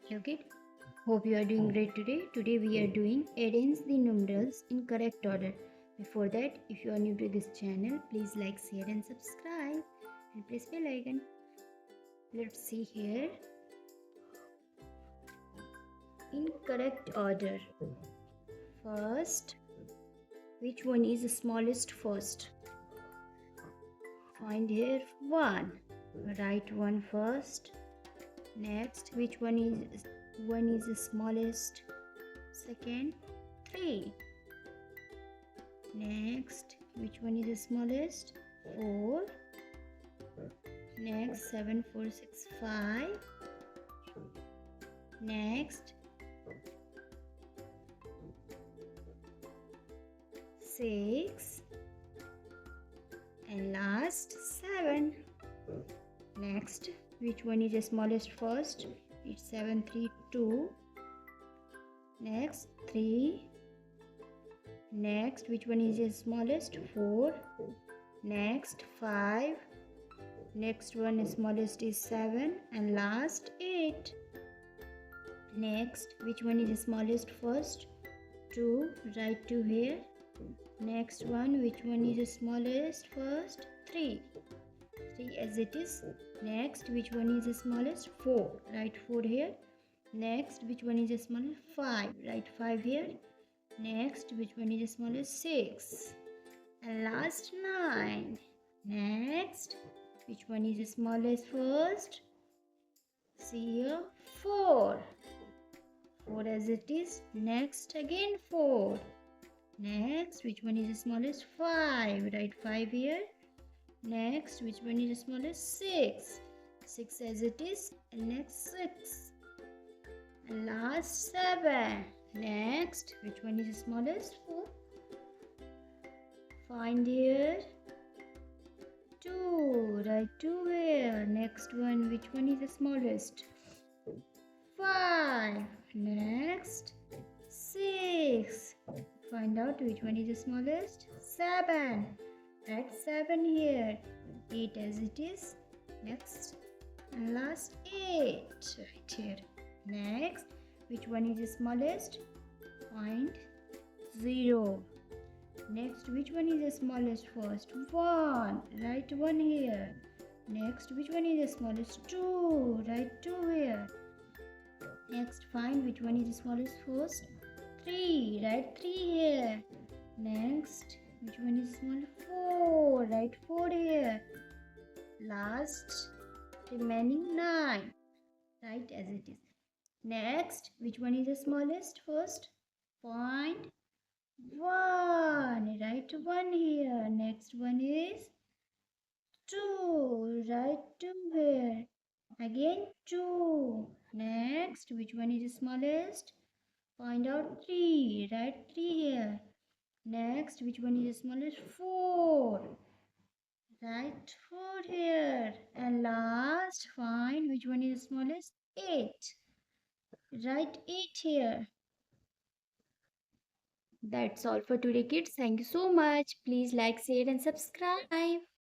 Hello kid, hope you are doing great today. Today we are doing arrange the numerals in correct order. Before that, if you are new to this channel, please like, share and subscribe and press bell icon. Let's see here. In correct order. First, which one is the smallest first? Find here 1. Write 1 first. Next, which one is the smallest? Second, 3. Next, which one is the smallest? 4. Next, 7, 4, 6, 5. Next, 6. And last, 7. Next, which one is the smallest first? It's 7, 3, 2. Next, 3. Next, which one is the smallest? 4. Next, 5. Next one smallest is 7. And last, 8. Next, which one is the smallest first? 2. Write 2 here. Next one, which one is the smallest first? 3. 3 as it is. Next, which one is the smallest? 4. Write 4 here. Next, which one is the smallest? 5. Write 5 here. Next, which one is the smallest? 6. And last, 9. Next, which one is the smallest first? See here, 4. 4 as it is. Next, again 4. Next, which one is the smallest? 5. Write 5 here. Next, which one is the smallest? 6. 6 as it is. And next, 6. And last, 7. Next, which one is the smallest? 4. Find here. 2. Write 2 here. Next one, which one is the smallest? 5. Next, 6. Find out which one is the smallest? 7. Write 7 here. 8 as it is. Next and last, 8. Right here. Next, which one is the smallest? Find 0. Next, which one is the smallest first? 1. Write 1 here. Next, which one is the smallest? 2. Write 2 here. Next, find which one is the smallest first? 3. Write 3 here. Next, which one is small? 4. Write 4 here. Last, remaining 9. Write as it is. Next, which one is the smallest first? Find 1. Write 1 here. Next one is 2. Write 2 here. Again 2. Next, which one is the smallest? Find out 3. Write 3 here. Next, which one is the smallest? 4. Write 4 here. And last, find which one is the smallest? 8. Write 8 here. That's all for today, kids. Thank you so much. Please like, share and subscribe.